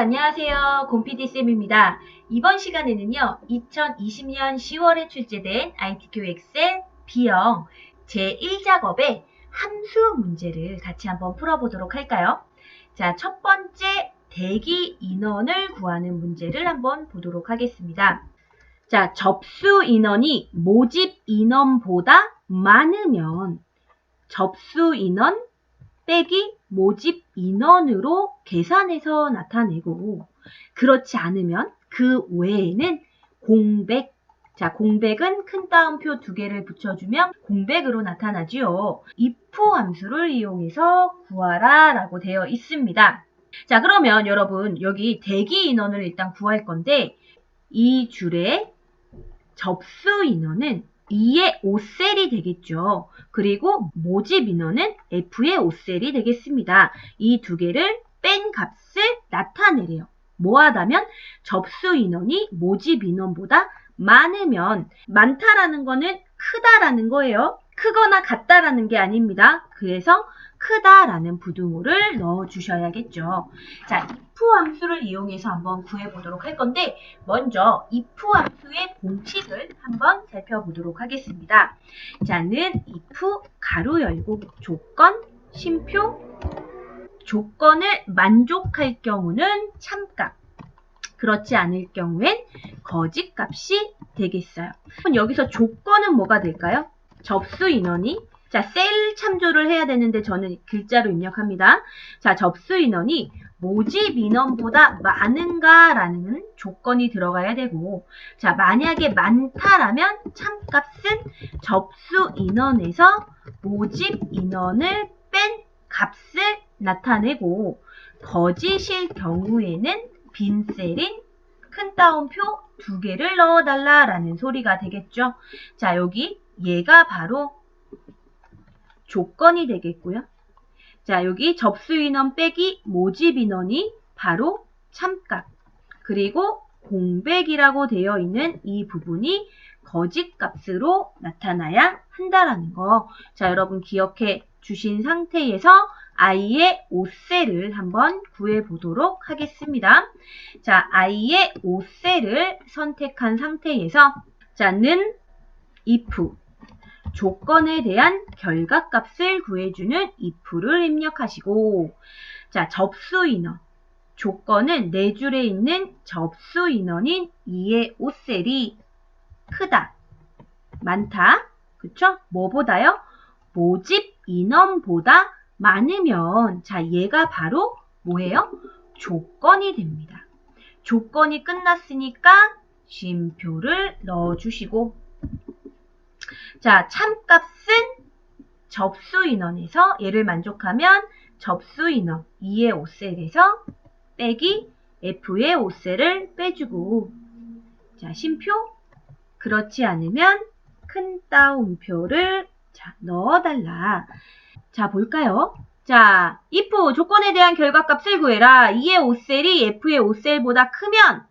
안녕하세요. 곰PD쌤입니다. 이번 시간에는요, 2020년 10월에 출제된 ITQ 엑셀 B형 제1작업의 함수 문제를 같이 한번 풀어보도록 할까요? 자, 첫 번째 대기 인원을 구하는 문제를 한번 보도록 하겠습니다. 자, 접수 인원이 모집 인원보다 많으면 접수 인원 빼기 모집 인원으로 계산해서 나타내고, 그렇지 않으면 그 외에는 공백, 자, 공백은 큰 따옴표 2개를 붙여주면 공백으로 나타나지요. if 함수를 이용해서 구하라 라고 되어 있습니다. 자, 그러면 여러분 여기 대기 인원을 일단 구할 건데, 이 줄에 접수 인원은 2의 5셀이 되겠죠. 그리고 모집 인원은 F의 5셀이 되겠습니다. 이 두 개를 뺀 값을 나타내래요. 뭐하다면 접수 인원이 모집 인원보다 많으면, 많다라는 거는 크다라는 거예요. 크거나 같다라는 게 아닙니다. 그래서 크다라는 부등호를 넣어주셔야겠죠. 자, if 함수를 이용해서 한번 구해보도록 할 건데, 먼저 if 함수의 공식을 한번 살펴보도록 하겠습니다. 자, 는 if 가로 열고 조건, 쉼표, 조건을 만족할 경우는 참값, 그렇지 않을 경우엔 거짓값이 되겠어요. 그럼 여기서 조건은 뭐가 될까요? 접수 인원이, 자, 셀 참조를 해야 되는데 저는 글자로 입력합니다. 자, 접수 인원이 모집 인원보다 많은가라는 조건이 들어가야 되고, 자, 만약에 많다라면 참값은 접수 인원에서 모집 인원을 뺀 값을 나타내고, 거짓일 경우에는 빈 셀인 큰 따옴표 2개를 넣어달라라는 소리가 되겠죠. 자, 여기 얘가 바로 조건이 되겠고요. 자, 여기 접수 인원 빼기 모집 인원이 바로 참값, 그리고 공백이라고 되어 있는 이 부분이 거짓값으로 나타나야 한다라는 거. 자, 여러분 기억해 주신 상태에서 i의 5셀을 한번 구해보도록 하겠습니다. 자, i의 5셀을 선택한 상태에서, 자, 는 if 조건에 대한 결과값을 구해주는 if를 입력하시고, 자, 접수 인원 조건은 네 줄에 있는 접수 인원인 2의 5셀이 크다, 많다, 그쵸? 뭐보다요? 모집 인원보다 많으면, 자, 얘가 바로 뭐예요? 조건이 됩니다. 조건이 끝났으니까 쉼표를 넣어주시고, 자, 참값은 접수 인원에서 얘를 만족하면 접수 인원 2의 5셀에서 빼기 F의 5셀을 빼주고, 자, 쉼표, 그렇지 않으면 큰 따옴표를 자, 넣어달라. 자, 볼까요? 자, if 조건에 대한 결과값을 구해라. 2의 5셀이 F의 5셀보다 크면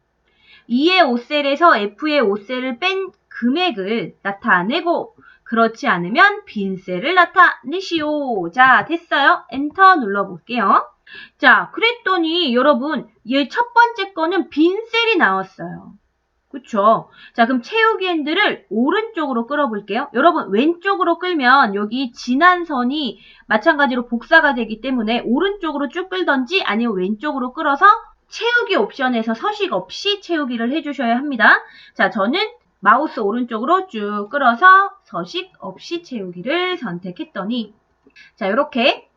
2의 5셀에서 F의 5셀을 뺀 금액을 나타내고, 그렇지 않으면 빈 셀을 나타내시오. 자, 됐어요? 엔터 눌러볼게요. 자, 그랬더니 여러분, 얘 첫 번째 거는 빈 셀이 나왔어요. 그쵸? 자, 그럼 채우기 핸들을 오른쪽으로 끌어볼게요. 여러분, 왼쪽으로 끌면 여기 지난 선이 마찬가지로 복사가 되기 때문에 오른쪽으로 쭉 끌던지 아니면 왼쪽으로 끌어서 채우기 옵션에서 서식 없이 채우기를 해주셔야 합니다. 자, 저는 마우스 오른쪽으로 쭉 끌어서 서식 없이 채우기를 선택했더니, 자, 이렇게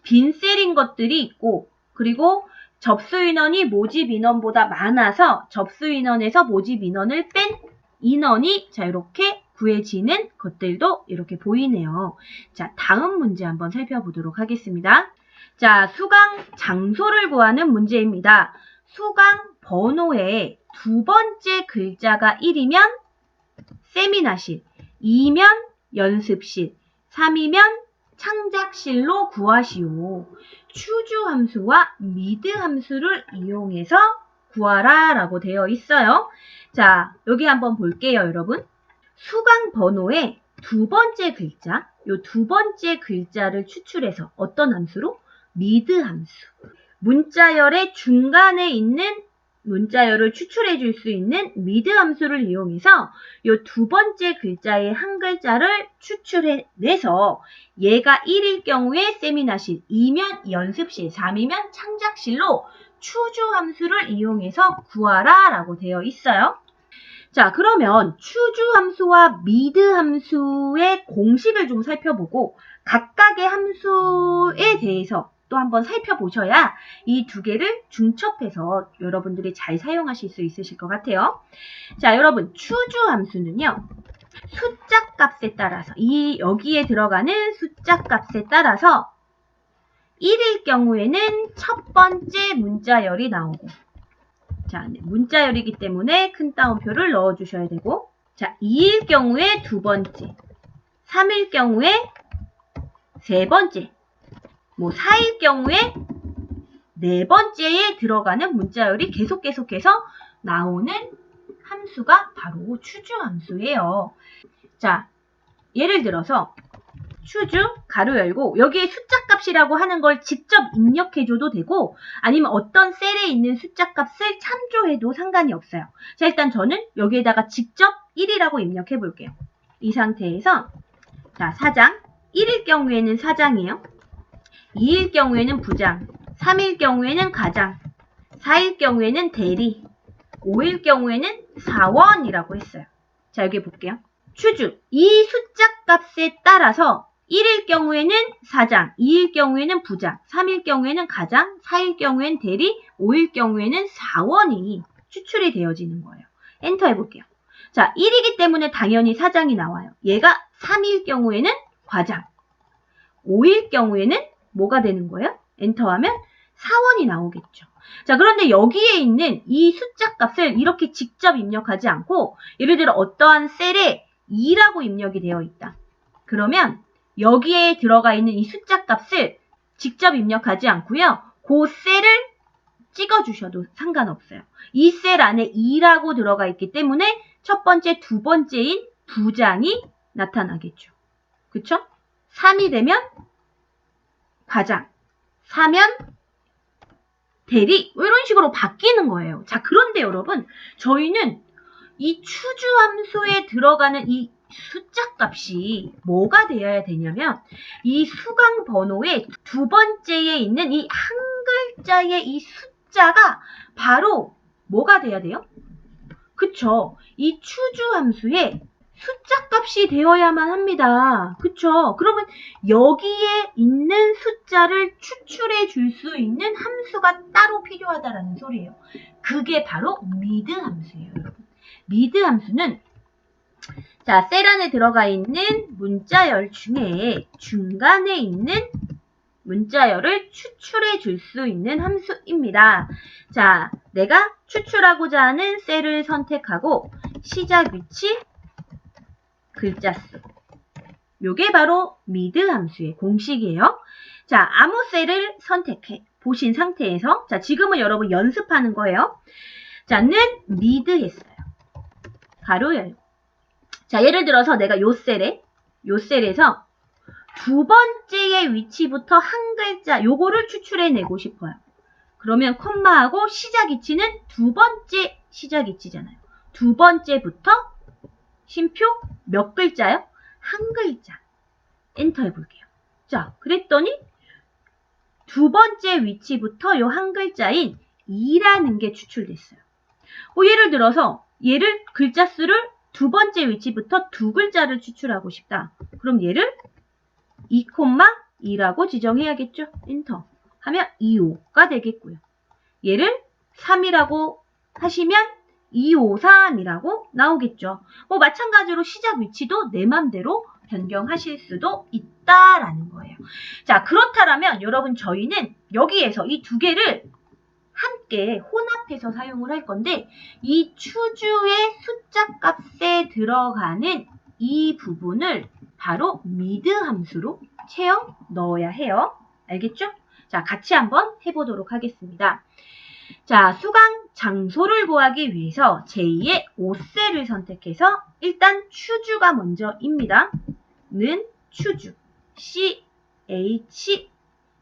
빈 셀인 것들이 있고, 그리고 접수 인원이 모집 인원보다 많아서 접수 인원에서 모집 인원을 뺀 인원이, 자, 이렇게 구해지는 것들도 이렇게 보이네요. 자, 다음 문제 한번 살펴보도록 하겠습니다. 자, 수강 장소를 구하는 문제입니다. 수강 번호의 두 번째 글자가 1이면 세미나실, 2면 연습실, 3이면 창작실로 구하시오. 추주 함수와 미드 함수를 이용해서 구하라 라고 되어 있어요. 자, 여기 한번 볼게요, 여러분. 수강 번호의 두 번째 글자, 요 두 번째 글자를 추출해서 어떤 함수로? 미드 함수. 문자열의 중간에 있는 문자열을 추출해 줄 수 있는 미드 함수를 이용해서 이 두 번째 글자의 한 글자를 추출해내서 얘가 1일 경우에 세미나실, 2면 연습실, 3이면 창작실로 추주 함수를 이용해서 구하라 라고 되어 있어요. 자, 그러면 추주 함수와 미드 함수의 공식을 좀 살펴보고 각각의 함수에 대해서 또 한번 살펴보셔야 이 두 개를 중첩해서 여러분들이 잘 사용하실 수 있으실 것 같아요. 자, 여러분 추주 함수는요. 숫자 값에 따라서 여기에 들어가는 숫자 값에 따라서 1일 경우에는 첫 번째 문자열이 나오고 자, 문자열이기 때문에 큰 따옴표를 넣어주셔야 되고 자, 2일 경우에 두 번째 3일 경우에 세 번째 4일 경우에 네 번째에 들어가는 문자열이 계속해서 나오는 함수가 바로 추주 함수예요. 자, 예를 들어서 추주 가로 열고 여기에 숫자 값이라고 하는 걸 직접 입력해줘도 되고 아니면 어떤 셀에 있는 숫자 값을 참조해도 상관이 없어요. 자, 일단 저는 여기에다가 직접 1이라고 입력해 볼게요. 이 상태에서 자, 사장 1일 경우에는 사장이에요. 2일 경우에는 부장, 3일 경우에는 가장, 4일 경우에는 대리, 5일 경우에는 사원이라고 했어요. 자, 여기 볼게요. 추주, 이 숫자 값에 따라서 1일 경우에는 사장, 2일 경우에는 부장, 3일 경우에는 가장, 4일 경우에는 대리, 5일 경우에는 사원이 추출이 되어지는 거예요. 엔터 해볼게요. 자, 1이기 때문에 당연히 사장이 나와요. 얘가 3일 경우에는 과장, 5일 경우에는 뭐가 되는 거예요? 엔터하면 사원이 나오겠죠. 자, 그런데 여기에 있는 이 숫자 값을 이렇게 직접 입력하지 않고 예를 들어 어떠한 셀에 2라고 입력이 되어 있다. 그러면 여기에 들어가 있는 이 숫자 값을 직접 입력하지 않고요. 그 셀을 찍어주셔도 상관없어요. 이 셀 안에 2라고 들어가 있기 때문에 첫 번째, 두 번째인 부장이 나타나겠죠. 그쵸? 3이 되면 과장, 4면 대리, 이런 식으로 바뀌는 거예요. 자, 그런데 여러분, 저희는 이 추주 함수에 들어가는 이 숫자 값이 뭐가 되어야 되냐면 이 수강 번호의 두 번째에 있는 이 한 글자의 이 숫자가 바로 뭐가 돼야 돼요? 그쵸? 이 추주 함수에 숫자 값이 되어야만 합니다. 그쵸? 그러면 여기에 있는 숫자를 추출해 줄 수 있는 함수가 따로 필요하다라는 소리예요. 그게 바로 미드 함수예요, 여러분. 미드 함수는 자, 셀 안에 들어가 있는 문자열 중에 중간에 있는 문자열을 추출해 줄 수 있는 함수입니다. 자, 내가 추출하고자 하는 셀을 선택하고 시작 위치, 글자 수. 요게 바로 미드 함수의 공식이에요. 자, 아무 셀을 선택해 보신 상태에서 자, 지금은 여러분 연습하는 거예요. 자, 는 미드 했어요. 가로 열고. 자, 예를 들어서 내가 요 셀에서 두 번째의 위치부터 한 글자 요거를 추출해내고 싶어요. 그러면 콤마하고 시작 위치는 두 번째 시작 위치잖아요. 두 번째부터 쉼표 몇 글자요? 한 글자. 엔터 해볼게요. 자, 그랬더니 두 번째 위치부터 요 한 글자인 2라는 게 추출됐어요. 예를 들어서 얘를 글자 수를 두 번째 위치부터 두 글자를 추출하고 싶다. 그럼 얘를 2,2라고 지정해야겠죠? 엔터 하면 25가 되겠고요. 얘를 3이라고 하시면 253이라고 나오겠죠. 마찬가지로 시작 위치도 내 맘대로 변경하실 수도 있다라는 거예요. 자, 그렇다면 여러분 저희는 여기에서 이 두 개를 함께 혼합해서 사용을 할 건데 이 추주의 숫자 값에 들어가는 이 부분을 바로 미드 함수로 채워 넣어야 해요. 알겠죠? 자, 같이 한번 해보도록 하겠습니다. 자, 수강 장소를 구하기 위해서 제2의 5셀을 선택해서 일단 추주가 먼저입니다. 는 추주, CH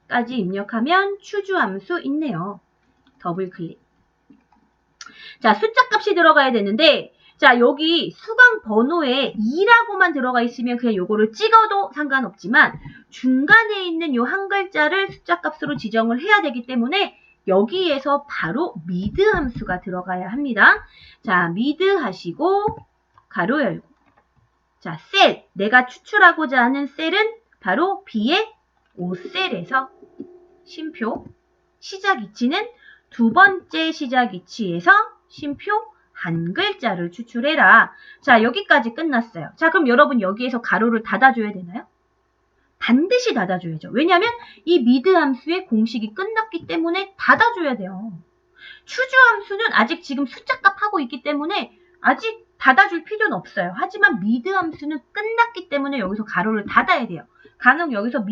까지 입력하면 추주함수 있네요. 더블 클릭. 자, 숫자 값이 들어가야 되는데, 자, 여기 수강 번호에 2라고만 들어가 있으면 그냥 요거를 찍어도 상관없지만, 중간에 있는 요 한 글자를 숫자 값으로 지정을 해야 되기 때문에, 여기에서 바로 미드 함수가 들어가야 합니다. 자, 미드 하시고, 가로 열고. 자, 셀. 내가 추출하고자 하는 셀은 바로 B의 5셀에서 쉼표. 시작 위치는 두 번째 시작 위치에서 쉼표 한 글자를 추출해라. 자, 여기까지 끝났어요. 자, 그럼 여러분 여기에서 가로를 닫아줘야 되나요? 반드시 닫아줘야죠. 왜냐하면 이 미드 함수의 공식이 끝났기 때문에 닫아줘야 돼요. 추주 함수는 아직 지금 숫자값 하고 있기 때문에 아직 닫아줄 필요는 없어요. 하지만 미드 함수는 끝났기 때문에 여기서 가로를 닫아야 돼요. 간혹 여기서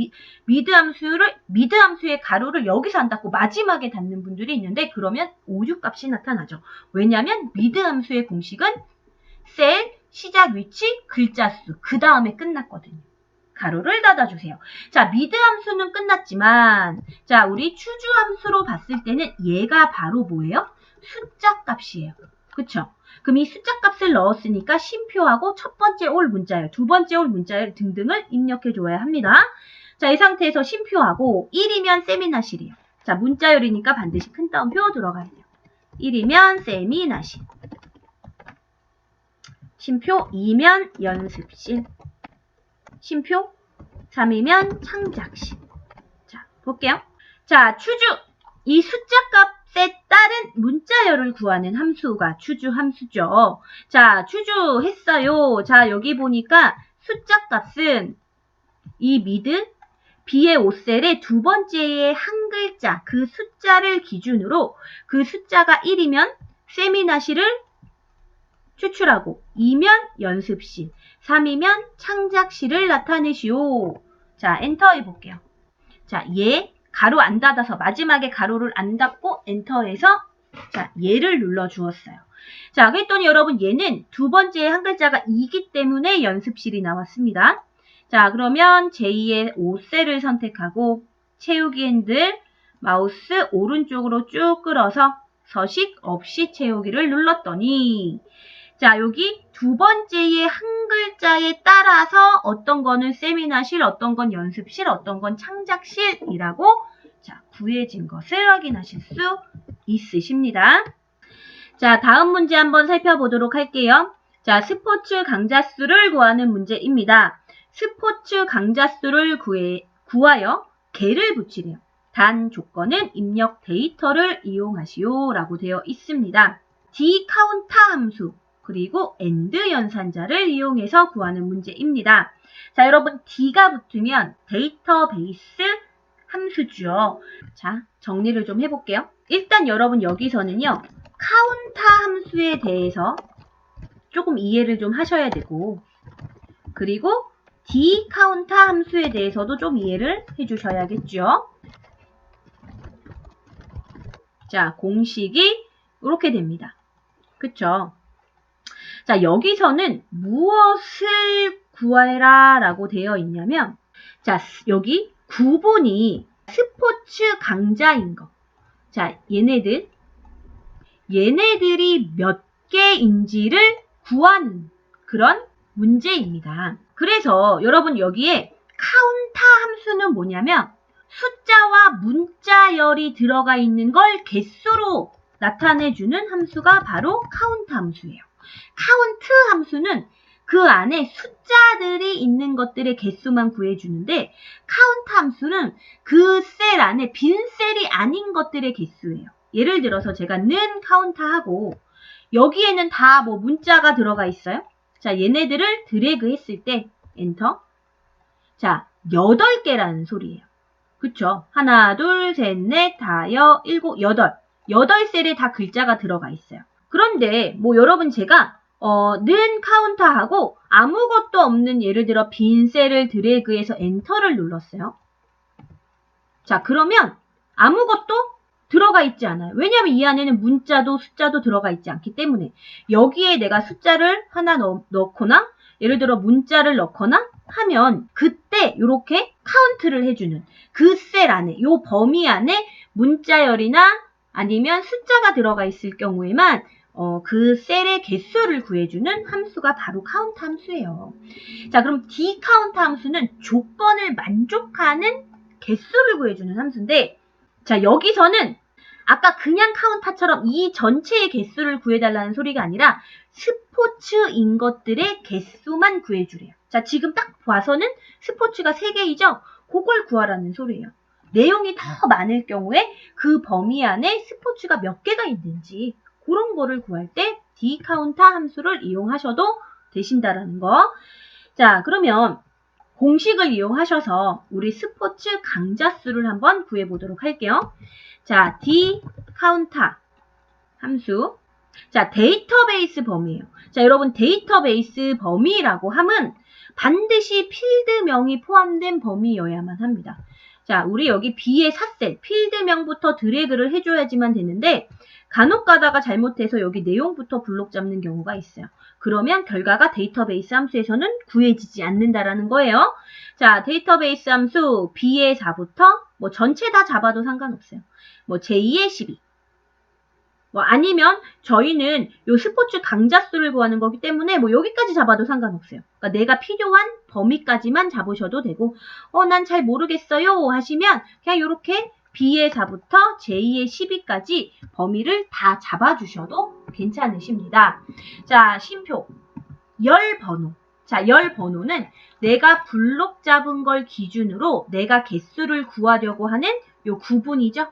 미드 함수의 가로를 여기서 안 닫고 마지막에 닫는 분들이 있는데 그러면 오류 값이 나타나죠. 왜냐하면 미드 함수의 공식은 셀, 시작 위치, 글자 수, 그 다음에 끝났거든요. 가로를 닫아주세요. 자, 미드 함수는 끝났지만, 자, 우리 추주 함수로 봤을 때는 얘가 바로 뭐예요? 숫자 값이에요. 그쵸? 그럼 이 숫자 값을 넣었으니까 쉼표하고 첫 번째 올 문자열, 두 번째 올 문자열 등등을 입력해 줘야 합니다. 자, 이 상태에서 쉼표하고 1이면 세미나실이에요. 자, 문자열이니까 반드시 큰 따옴표 들어가야 돼요. 1이면 세미나실. 쉼표 2면 연습실. 쉼표 3이면 창작실. 자, 볼게요. 자, 추주. 이 숫자 값에 따른 문자열을 구하는 함수가 추주 함수죠. 자, 추주했어요. 자, 여기 보니까 숫자 값은 이 미드 B의 5셀의 두 번째의 한 글자, 그 숫자를 기준으로 그 숫자가 1이면 세미나실을 추출하고 2면 연습실, 3이면 창작실을 나타내시오. 자, 엔터 해볼게요. 자, 얘 가로 안 닫아서 마지막에 가로를 안 닫고 엔터해서 자, 얘를 눌러 주었어요. 자, 그랬더니 여러분 얘는 두 번째 한 글자가 2기 때문에 연습실이 나왔습니다. 자, 그러면 제2의 5셀을 선택하고 채우기 핸들 마우스 오른쪽으로 쭉 끌어서 서식 없이 채우기를 눌렀더니 자, 여기 두 번째의 한 글자에 따라서 어떤 거는 세미나실, 어떤 건 연습실, 어떤 건 창작실이라고 자, 구해진 것을 확인하실 수 있으십니다. 자, 다음 문제 한번 살펴보도록 할게요. 자, 스포츠 강자 수를 구하는 문제입니다. 스포츠 강자 수를 구하여 개를 붙이래요. 단 조건은 입력 데이터를 이용하시오 라고 되어 있습니다. dCounta 함수 그리고 AND 연산자를 이용해서 구하는 문제입니다. 자, 여러분 D가 붙으면 데이터베이스 함수죠. 자, 정리를 좀 해볼게요. 일단 여러분 여기서는요. 카운타 함수에 대해서 조금 이해를 좀 하셔야 되고 그리고 dCounta 함수에 대해서도 좀 이해를 해주셔야겠죠. 자, 공식이 이렇게 됩니다. 그쵸? 자, 여기서는 무엇을 구해라 라고 되어 있냐면 자, 여기 구분이 스포츠 강자인 거. 자, 얘네들이 몇 개인지를 구하는 그런 문제입니다. 그래서 여러분 여기에 카운타 함수는 뭐냐면 숫자와 문자열이 들어가 있는 걸 개수로 나타내주는 함수가 바로 카운트 함수예요. 카운트 함수는 그 안에 숫자들이 있는 것들의 개수만 구해주는데 카운트 함수는 그 셀 안에 빈 셀이 아닌 것들의 개수예요. 예를 들어서 제가 는 카운트하고 여기에는 다 뭐 문자가 들어가 있어요. 자, 얘네들을 드래그 했을 때 엔터. 자, 8개라는 소리예요. 그쵸? 하나, 둘, 셋, 넷, 다여, 일곱, 여덟. 8셀에 다 글자가 들어가 있어요. 그런데 뭐 여러분 제가 는 카운터하고 아무것도 없는 예를 들어 빈 셀을 드래그해서 엔터를 눌렀어요. 자, 그러면 아무것도 들어가 있지 않아요. 왜냐하면 이 안에는 문자도 숫자도 들어가 있지 않기 때문에 여기에 내가 숫자를 하나 넣거나 예를 들어 문자를 넣거나 하면 그때 이렇게 카운트를 해주는 그 셀 안에, 요 범위 안에 문자열이나 아니면 숫자가 들어가 있을 경우에만 그 셀의 개수를 구해주는 함수가 바로 카운트 함수예요. 자, 그럼 dCount 함수는 조건을 만족하는 개수를 구해주는 함수인데, 자, 여기서는 아까 그냥 카운터처럼 이 전체의 개수를 구해달라는 소리가 아니라 스포츠인 것들의 개수만 구해주래요. 자, 지금 딱 봐서는 스포츠가 3개이죠? 그걸 구하라는 소리예요. 내용이 더 많을 경우에 그 범위 안에 스포츠가 몇 개가 있는지 그런 거를 구할 때 dCount 함수를 이용하셔도 되신다라는 거. 자, 그러면 공식을 이용하셔서 우리 스포츠 강자 수를 한번 구해보도록 할게요. 자, dCount 함수. 자, 데이터베이스 범위예요. 자, 여러분 데이터베이스 범위라고 하면 반드시 필드명이 포함된 범위여야만 합니다. 자, 우리 여기 B의 삿셀, 필드명부터 드래그를 해줘야지만 되는데 간혹 가다가 잘못해서 여기 내용부터 블록 잡는 경우가 있어요. 그러면 결과가 데이터베이스 함수에서는 구해지지 않는다라는 거예요. 자, 데이터베이스 함수 B의 4부터 뭐 전체 다 잡아도 상관없어요. 뭐 제2의 12. 뭐 아니면 저희는 요 스포츠 강자 수를 구하는 거기 때문에 뭐 여기까지 잡아도 상관없어요. 그러니까 내가 필요한 범위까지만 잡으셔도 되고 난 잘 모르겠어요 하시면 그냥 이렇게 B의 4부터 제2의 12까지 범위를 다 잡아주셔도 괜찮으십니다. 자, 쉼표 열 번호. 자, 열 번호는 내가 블록 잡은 걸 기준으로 내가 개수를 구하려고 하는 요 구분이죠.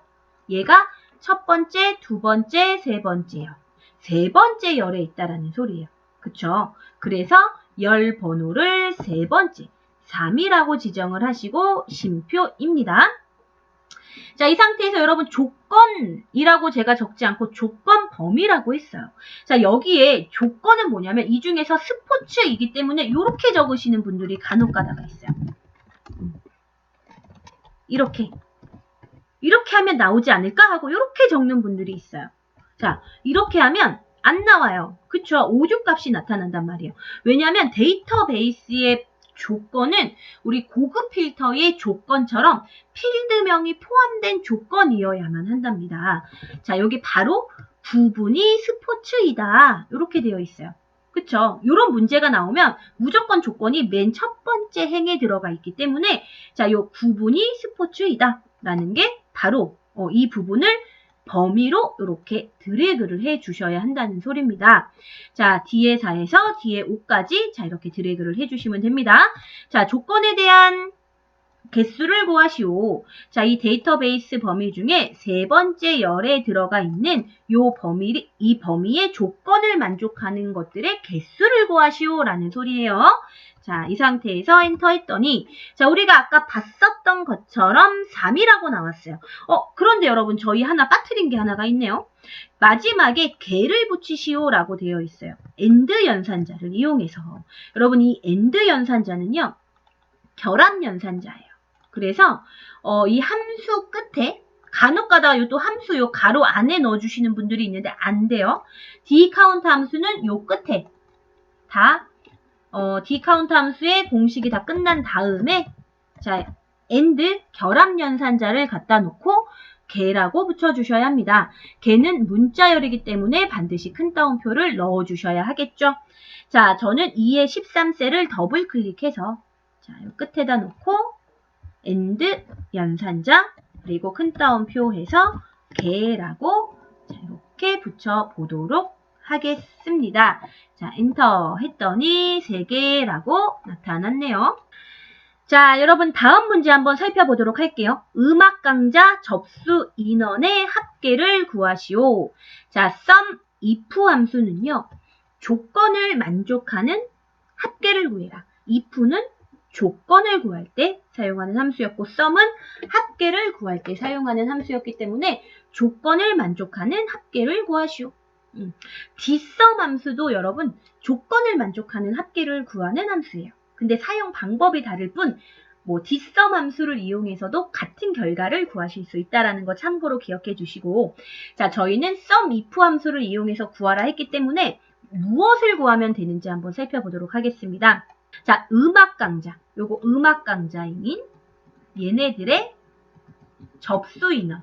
얘가 첫 번째, 두 번째, 세 번째요. 세 번째 열에 있다라는 소리예요. 그쵸? 그래서 열 번호를 세 번째, 3이라고 지정을 하시고 쉼표입니다. 자, 이 상태에서 여러분 조건이라고 제가 적지 않고 조건 범위라고 했어요. 자, 여기에 조건은 뭐냐면 이 중에서 스포츠이기 때문에 이렇게 적으시는 분들이 간혹 가다가 있어요. 이렇게 하면 나오지 않을까 하고 이렇게 적는 분들이 있어요. 자, 이렇게 하면 안 나와요. 그쵸? 오류값이 나타난단 말이에요. 왜냐하면 데이터베이스의 조건은 우리 고급 필터의 조건처럼 필드명이 포함된 조건이어야만 한답니다. 자, 여기 바로 구분이 스포츠이다. 이렇게 되어 있어요. 그쵸? 이런 문제가 나오면 무조건 조건이 맨 첫 번째 행에 들어가 있기 때문에 자, 요 구분이 스포츠이다. 라는 게 바로 이 부분을 범위로 이렇게 드래그를 해 주셔야 한다는 소리입니다. 자, 뒤에 4에서 뒤에 5까지 자, 이렇게 드래그를 해 주시면 됩니다. 자, 조건에 대한 개수를 구하시오. 자, 이 데이터베이스 범위 중에 세 번째 열에 들어가 있는 이 범위의 조건을 만족하는 것들의 개수를 구하시오라는 소리예요. 자, 이 상태에서 엔터 했더니 자, 우리가 아까 봤었던 것처럼 3이라고 나왔어요. 그런데 여러분 저희 하나 빠뜨린 게 하나가 있네요. 마지막에 개를 붙이시오라고 되어 있어요. AND 연산자를 이용해서. 여러분 이 AND 연산자는요. 결합 연산자예요. 그래서 이 함수 끝에 간혹 가다가 또 함수 요 가로 안에 넣어주시는 분들이 있는데 안 돼요. dCount 함수는 요 끝에 다 dCount 함수의 공식이 다 끝난 다음에 자 AND 결합 연산자를 갖다 놓고 개라고 붙여주셔야 합니다. 개는 문자열이기 때문에 반드시 큰 따옴표를 넣어주셔야 하겠죠. 자, 저는 2의 13셀을 더블 클릭해서 자, 요 끝에다 놓고 AND 연산자 그리고 큰 따옴표 해서 개라고 자, 이렇게 붙여보도록 하겠습니다. 자, 엔터 했더니 3개라고 나타났네요. 자, 여러분 다음 문제 한번 살펴보도록 할게요. 음악 강좌 접수 인원의 합계를 구하시오. 자, sum if 함수는요. 조건을 만족하는 합계를 구해라. if는 조건을 구할 때 사용하는 함수였고 sum은 합계를 구할 때 사용하는 함수였기 때문에 조건을 만족하는 합계를 구하시오. dsum 함수도 여러분 조건을 만족하는 합계를 구하는 함수예요. 근데 사용 방법이 다를 뿐 뭐 dsum 함수를 이용해서도 같은 결과를 구하실 수 있다는 거 참고로 기억해 주시고 자 저희는 sum if 함수를 이용해서 구하라 했기 때문에 무엇을 구하면 되는지 한번 살펴보도록 하겠습니다. 자, 음악 강좌. 요거 음악 강좌인 얘네들의 접수 인원.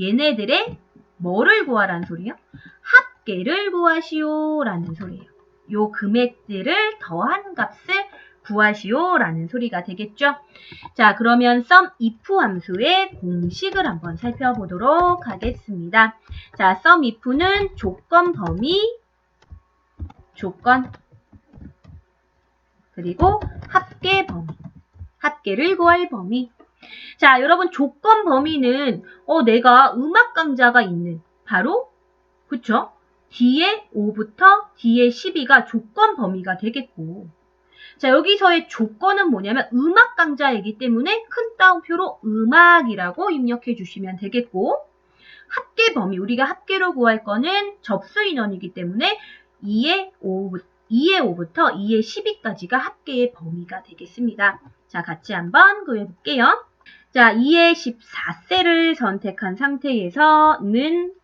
얘네들의 뭐를 구하라는 소리예요? 합계를 구하시오라는 소리예요. 요 금액들을 더한 값을 구하시오라는 소리가 되겠죠. 자, 그러면 SUMIF 함수의 공식을 한번 살펴보도록 하겠습니다. 자, SUMIF는 조건 범위, 조건, 그리고 합계 범위, 합계를 구할 범위. 자, 여러분 조건 범위는 내가 음악 강좌가 있는 바로 그쵸? 뒤에 5부터 뒤에 12가 조건 범위가 되겠고, 자, 여기서의 조건은 뭐냐면 음악 강좌이기 때문에 큰 따옴표로 음악이라고 입력해 주시면 되겠고, 합계 범위, 우리가 합계로 구할 거는 접수 인원이기 때문에 2의 5부터 2의 12까지가 합계의 범위가 되겠습니다. 자, 같이 한번 구해 볼게요. 자, 2의 14셀을 선택한 상태에서는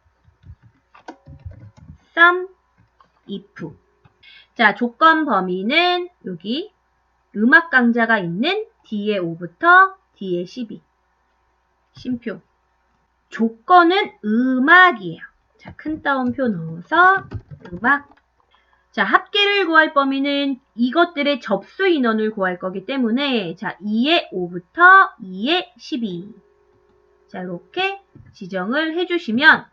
SUMIF. 자, 조건 범위는 여기 음악 강좌가 있는 뒤에 5부터 뒤에 12. 쉼표. 조건은 음악이에요. 자, 큰 따옴표 넣어서 음악. 자, 합계를 구할 범위는 이것들의 접수 인원을 구할 거기 때문에 자, 2의 5부터 2의 12. 자, 이렇게 지정을 해주시면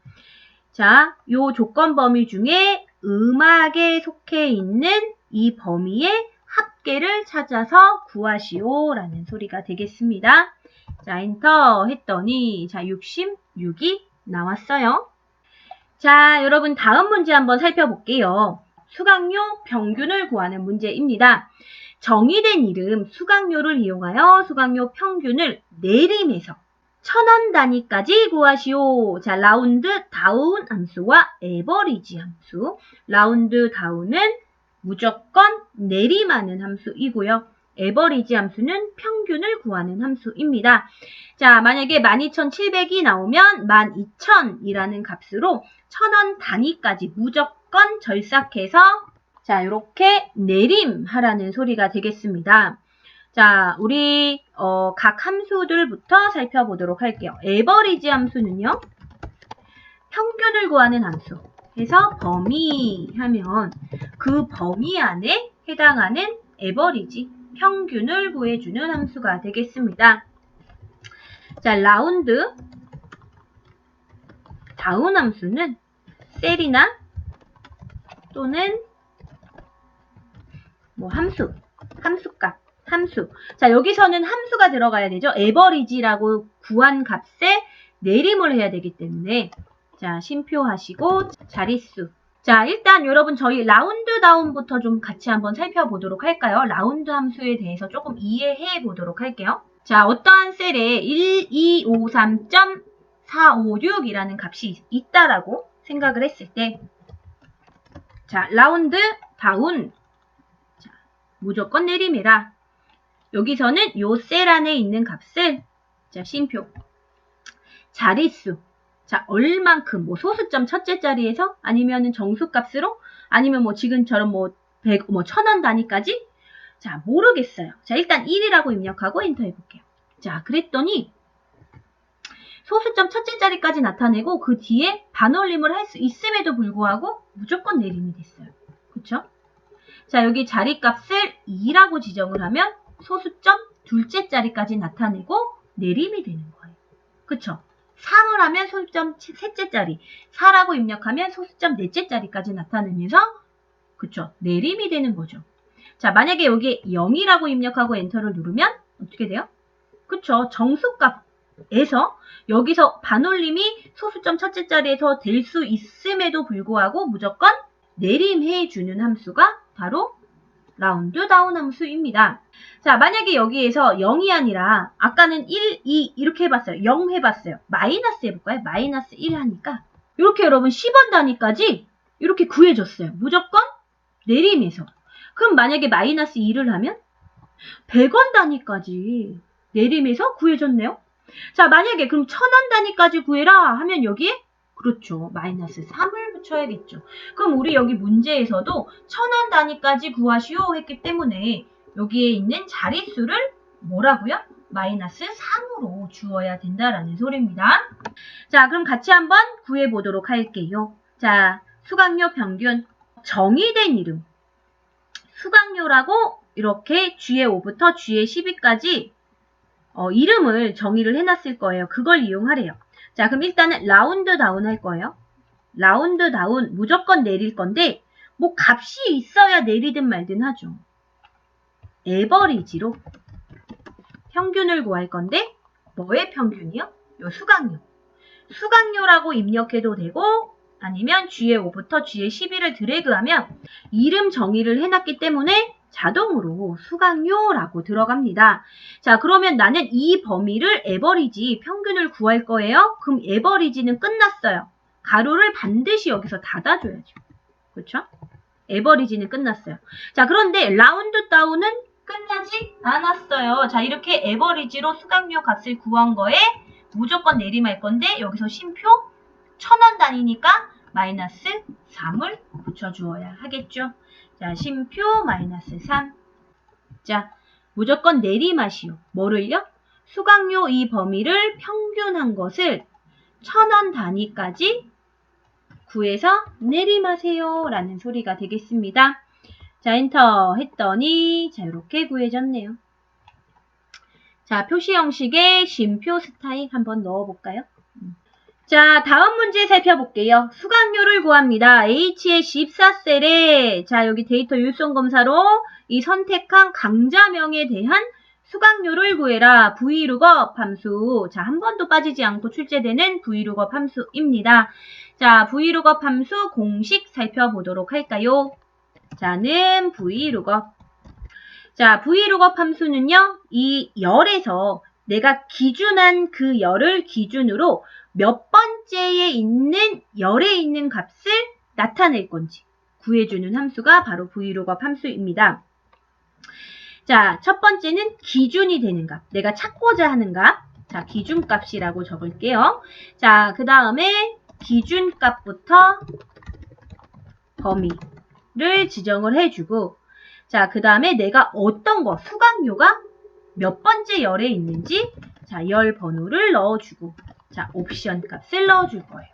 자, 요 조건 범위 중에 음악에 속해 있는 이 범위의 합계를 찾아서 구하시오라는 소리가 되겠습니다. 자, 엔터 했더니 자, 66이 나왔어요. 자, 여러분 다음 문제 한번 살펴볼게요. 수강료 평균을 구하는 문제입니다. 정의된 이름 수강료를 이용하여 수강료 평균을 내림해서 1000원 단위까지 구하시오. 자, 라운드 다운 함수와 에버리지 함수. 라운드 다운은 무조건 내림하는 함수이고요. 에버리지 함수는 평균을 구하는 함수입니다. 자, 만약에 12,700이 나오면 12,000이라는 값으로 1000원 단위까지 무조건 절삭해서 자, 이렇게 내림하라는 소리가 되겠습니다. 자, 우리 각 함수들부터 살펴보도록 할게요. 에버리지 함수는요. 평균을 구하는 함수. 해서 범위 하면 그 범위 안에 해당하는 에버리지, 평균을 구해주는 함수가 되겠습니다. 자, 라운드 다운 함수는 셀이나 또는 뭐 함수값. 함수. 자, 여기서는 함수가 들어가야 되죠. 에버리지라고 구한 값에 내림을 해야 되기 때문에 자, 쉼표하시고 자릿수. 자, 일단 여러분 저희 라운드 다운부터 좀 같이 한번 살펴보도록 할까요? 라운드 함수에 대해서 조금 이해해 보도록 할게요. 자, 어떠한 셀에 1253.456이라는 값이 있다라고 생각을 했을 때 자, 라운드 다운. 자, 무조건 내림해라. 여기서는 요 셀 안에 있는 값을 자, 쉼표. 자릿수. 자, 얼만큼 뭐 소수점 첫째 자리에서 아니면은 정수값으로 아니면 뭐 지금처럼 뭐 100, 뭐 1000원 단위까지 자, 모르겠어요. 자, 일단 1이라고 입력하고 엔터 해볼게요. 자, 그랬더니 소수점 첫째 자리까지 나타내고 그 뒤에 반올림을 할 수 있음에도 불구하고 무조건 내림이 됐어요. 그쵸? 자, 여기 자리값을 2라고 지정을 하면 소수점 둘째 자리까지 나타내고 내림이 되는 거예요. 그쵸? 3을 하면 소수점 셋째 자리, 4라고 입력하면 소수점 넷째 자리까지 나타내면서 그쵸? 내림이 되는 거죠. 자, 만약에 여기에 0이라고 입력하고 엔터를 누르면 어떻게 돼요? 그쵸? 정수값에서 여기서 반올림이 소수점 첫째 자리에서 될 수 있음에도 불구하고 무조건 내림해주는 함수가 바로 라운드 다운 함수입니다. 자, 만약에 여기에서 0이 아니라 아까는 1, 2 이렇게 해봤어요. 0 해봤어요. 마이너스 해볼까요? 마이너스 1 하니까 이렇게 여러분 10원 단위까지 이렇게 구해줬어요. 무조건 내림해서. 그럼 만약에 마이너스 2를 하면 100원 단위까지 내림해서 구해줬네요. 자, 만약에 그럼 1000원 단위까지 구해라 하면 여기에 그렇죠. 마이너스 3을 붙여야겠죠. 그럼 우리 여기 문제에서도 1000원 단위까지 구하시오 했기 때문에 여기에 있는 자릿수를 뭐라고요? 마이너스 3으로 주어야 된다라는 소리입니다. 자, 그럼 같이 한번 구해보도록 할게요. 자, 수강료 평균 정의된 이름. 수강료라고 이렇게 G의 5부터 G의 12까지 이름을 정의를 해놨을 거예요. 그걸 이용하래요. 자, 그럼 일단은 라운드 다운 할 거예요. 라운드 다운 무조건 내릴 건데 뭐 값이 있어야 내리든 말든 하죠. 에버리지로 평균을 구할 건데 뭐의 평균이요? 요 수강료. 수강료라고 입력해도 되고 아니면 G의 5부터 G의 12를 드래그하면 이름 정의를 해놨기 때문에 자동으로 수강료라고 들어갑니다. 자, 그러면 나는 이 범위를 에버리지 평균을 구할 거예요. 그럼 에버리지는 끝났어요. 가로를 반드시 여기서 닫아줘야죠. 그렇죠? 에버리지는 끝났어요. 자, 그런데 라운드 다운은 끝나지 않았어요. 자, 이렇게 에버리지로 수강료 값을 구한 거에 무조건 내림할 건데 여기서 쉼표 1000원 단위니까 마이너스 3을 붙여주어야 하겠죠. 자, 쉼표 마이너스 3. 자, 무조건 내림하시오. 뭐를요? 수강료 이 범위를 평균한 것을 1000원 단위까지 구해서 내림하세요. 라는 소리가 되겠습니다. 자, 엔터 했더니 자, 이렇게 구해졌네요. 자, 표시 형식의 쉼표 스타일 한번 넣어볼까요? 자, 다음 문제 살펴볼게요. 수강료를 구합니다. H의 14셀에 자, 여기 데이터 율성 검사로 이 선택한 강자명에 대한 수강료를 구해라. VLOOKUP 함수. 자, 한 번도 빠지지 않고 출제되는 VLOOKUP 함수입니다. 자, VLOOKUP 함수 공식 살펴보도록 할까요? 자는 VLOOKUP. 자, VLOOKUP 함수는요, 이 열에서 내가 기준한 그 열을 기준으로 몇 번째에 있는 열에 있는 값을 나타낼 건지 구해주는 함수가 바로 VLOOKUP 함수입니다. 자, 첫 번째는 기준이 되는 값. 내가 찾고자 하는 값. 자, 기준값이라고 적을게요. 자, 그 다음에 기준값부터 범위를 지정을 해주고 자, 그 다음에 내가 어떤 거, 수강료가 몇 번째 열에 있는지 자, 열 번호를 넣어주고 자, 옵션 값을 넣어줄 거예요.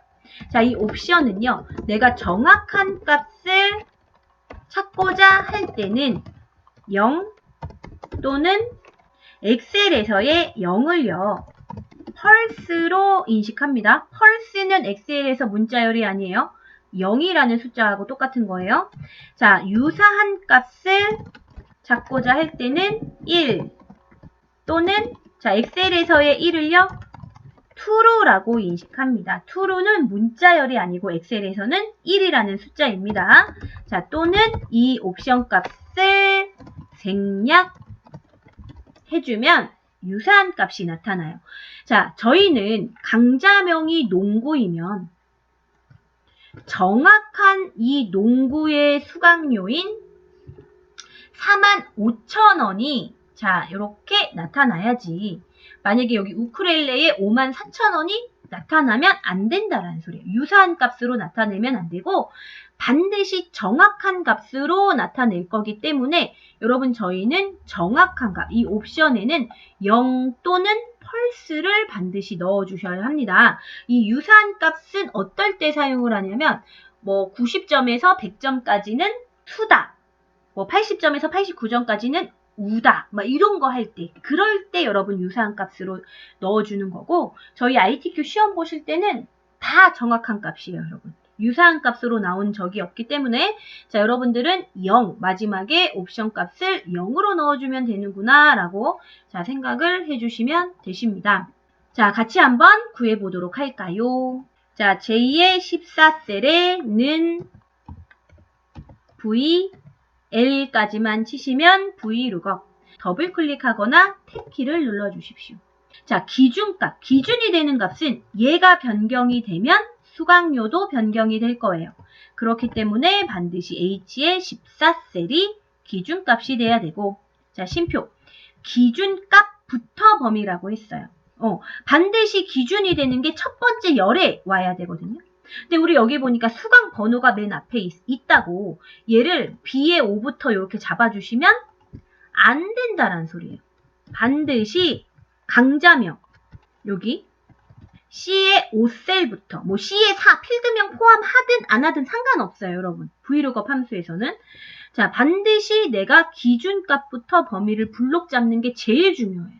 자, 이 옵션은요, 내가 정확한 값을 찾고자 할 때는 0 또는 엑셀에서의 0을요, 펄스로 인식합니다. 펄스는 엑셀에서 문자열이 아니에요. 0이라는 숫자하고 똑같은 거예요. 자, 유사한 값을 찾고자 할 때는 1 또는 자, 엑셀에서의 1을요, true라고 인식합니다. true는 문자열이 아니고 엑셀에서는 1이라는 숫자입니다. 자, 또는 이 옵션 값을 생략해주면 유사한 값이 나타나요. 자, 저희는 강자명이 농구이면 정확한 이 농구의 수강료인 45,000원이 자, 이렇게 나타나야지. 만약에 여기 우쿨렐레에 54,000원이 나타나면 안 된다라는 소리예요. 유사한 값으로 나타내면 안 되고 반드시 정확한 값으로 나타낼 거기 때문에 여러분 저희는 정확한 값, 이 옵션에는 0 또는 펄스를 반드시 넣어주셔야 합니다. 이 유사한 값은 어떨 때 사용을 하냐면 뭐 90점에서 100점까지는 투다, 뭐 80점에서 89점까지는 우다, 막 이런 거 할 때, 그럴 때 여러분 유사한 값으로 넣어주는 거고 저희 ITQ 시험 보실 때는 다 정확한 값이에요, 여러분. 유사한 값으로 나온 적이 없기 때문에 자, 여러분들은 0, 마지막에 옵션 값을 0으로 넣어주면 되는구나 라고 자, 생각을 해주시면 되십니다. 자, 같이 한번 구해보도록 할까요? 자, 제2의 14셀에는 VL까지만 치시면 VLOOKUP, 더블 클릭하거나 탭키를 눌러주십시오. 자, 기준값, 기준이 되는 값은 얘가 변경이 되면 수강료도 변경이 될 거예요. 그렇기 때문에 반드시 H의 14셀이 기준값이 돼야 되고 자, 쉼표, 기준값부터 범위라고 했어요. 반드시 기준이 되는 게 첫 번째 열에 와야 되거든요. 근데 우리 여기 보니까 수강 번호가 맨 앞에 있다고 얘를 B의 5부터 이렇게 잡아주시면 안 된다라는 소리예요. 반드시 강자명 여기 C의 5셀부터 뭐 C의 4 필드명 포함하든 안 하든 상관없어요. 여러분. 브이로그업 함수에서는 자 반드시 내가 기준값부터 범위를 블록 잡는 게 제일 중요해요.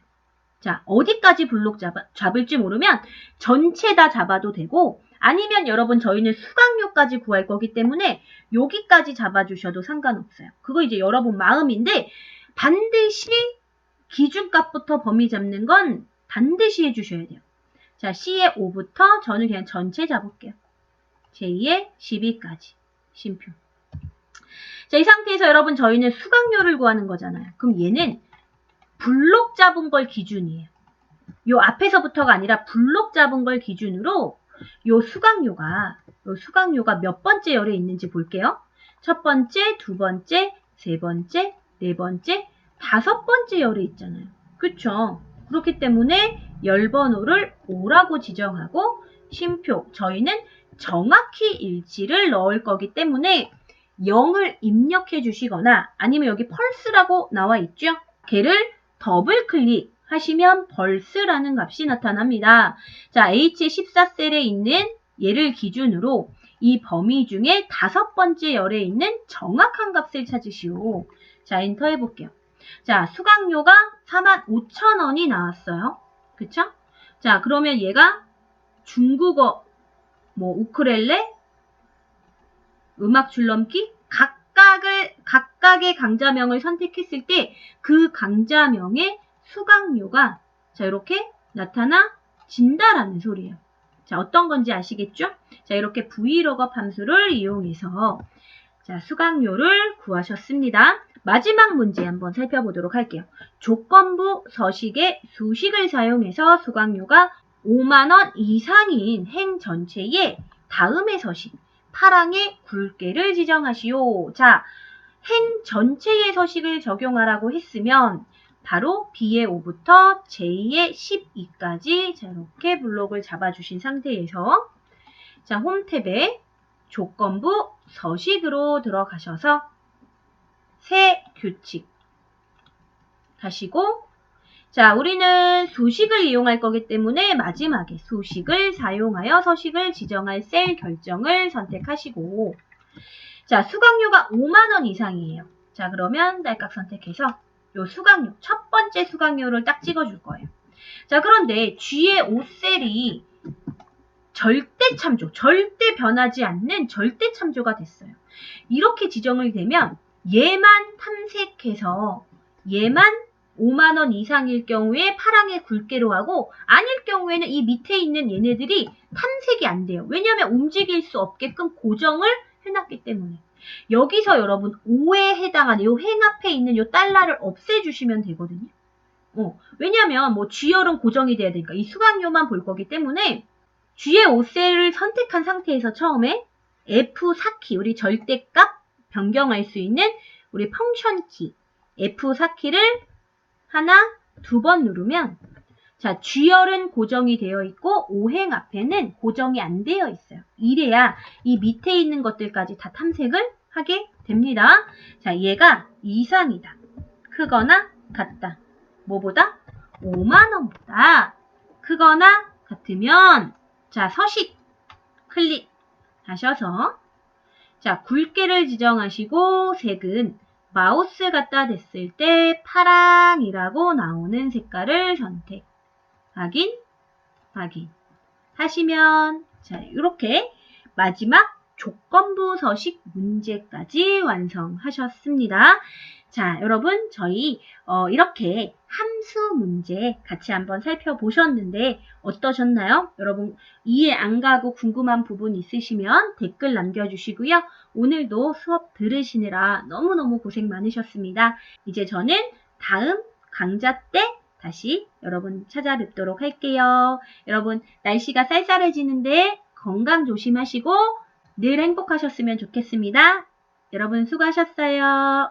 자 어디까지 블록 잡을지 모르면 전체 다 잡아도 되고 아니면 여러분 저희는 수강료까지 구할 거기 때문에 여기까지 잡아주셔도 상관없어요. 그거 이제 여러분 마음인데 반드시 기준값부터 범위 잡는 건 반드시 해주셔야 돼요. 자, C의 5부터 저는 그냥 전체 잡을게요. J의 12까지. 심표. 자, 이 상태에서 여러분 저희는 수강료를 구하는 거잖아요. 그럼 얘는 블록 잡은 걸 기준이에요. 요 앞에서부터가 아니라 블록 잡은 걸 기준으로 요 수강료가 몇 번째 열에 있는지 볼게요. 첫 번째, 두 번째, 세 번째, 네 번째, 다섯 번째 열에 있잖아요. 그쵸? 그렇기 때문에 열번호를 5라고 지정하고 쉼표 저희는 정확히 일치를 넣을 거기 때문에 0을 입력해 주시거나 아니면 여기 펄스라고 나와 있죠? 걔를 더블 클릭 하시면 벌스라는 값이 나타납니다. 자, H14셀에 있는 얘를 기준으로 이 범위 중에 다섯 번째 열에 있는 정확한 값을 찾으시오. 자, 엔터 해볼게요. 자, 수강료가 45,000원이 나왔어요. 그쵸? 자, 그러면 얘가 중국어, 뭐, 우크렐레, 음악 줄넘기, 각각의 강좌명을 선택했을 때 그 강좌명의 수강료가 자, 이렇게 나타나진다라는 소리예요. 자, 어떤 건지 아시겠죠? 자, 이렇게 브이로그업 함수를 이용해서 자, 수강료를 구하셨습니다. 마지막 문제 한번 살펴보도록 할게요. 조건부 서식의 수식을 사용해서 수강료가 5만원 이상인 행 전체에 다음의 서식, 파랑의 굵게를 지정하시오. 자, 행 전체의 서식을 적용하라고 했으면 바로 B의 5부터 J의 12까지 자, 이렇게 블록을 잡아주신 상태에서 자, 홈 탭에 조건부 서식으로 들어가셔서 새 규칙 하시고 자, 우리는 수식을 이용할 거기 때문에 마지막에 수식을 사용하여 서식을 지정할 셀 결정을 선택하시고 자, 수강료가 5만원 이상이에요. 자, 그러면 딸깍 선택해서 요 수강료, 첫 번째 수강료를 딱 찍어줄 거예요. 자, 그런데 G의 5셀이 절대 참조, 절대 변하지 않는 절대 참조가 됐어요. 이렇게 지정이 되면 얘만 탐색해서 얘만 5만원 이상일 경우에 파랑의 굵게로 하고 아닐 경우에는 이 밑에 있는 얘네들이 탐색이 안 돼요. 왜냐하면 움직일 수 없게끔 고정을 해놨기 때문에. 여기서 여러분 5에 해당하는 요 행 앞에 있는 요 달러를 없애주시면 되거든요. 왜냐하면 뭐 G열은 고정이 돼야 되니까 이 수강료만 볼 거기 때문에 G의 5셀을 선택한 상태에서 처음에 F4키, 우리 절대값 변경할 수 있는 우리 펑션 키 F4키를 하나, 두 번 누르면 자, G열은 고정이 되어 있고 5행 앞에는 고정이 안 되어 있어요. 이래야 이 밑에 있는 것들까지 다 탐색을 하게 됩니다. 자, 얘가 이상이다. 크거나 같다. 뭐보다? 5만원보다 크거나 같으면 자, 서식 클릭하셔서 자, 굵게를 지정하시고 색은 마우스 갖다 댔을 때 파랑이라고 나오는 색깔을 선택. 확인 하시면 자, 이렇게 마지막 조건부 서식 문제까지 완성하셨습니다. 자, 여러분 저희 이렇게 함수 문제 같이 한번 살펴보셨는데 어떠셨나요? 여러분 이해 안 가고 궁금한 부분 있으시면 댓글 남겨주시고요. 오늘도 수업 들으시느라 너무너무 고생 많으셨습니다. 이제 저는 다음 강좌 때 다시 여러분 찾아뵙도록 할게요. 여러분 날씨가 쌀쌀해지는데 건강 조심하시고 늘 행복하셨으면 좋겠습니다. 여러분 수고하셨어요.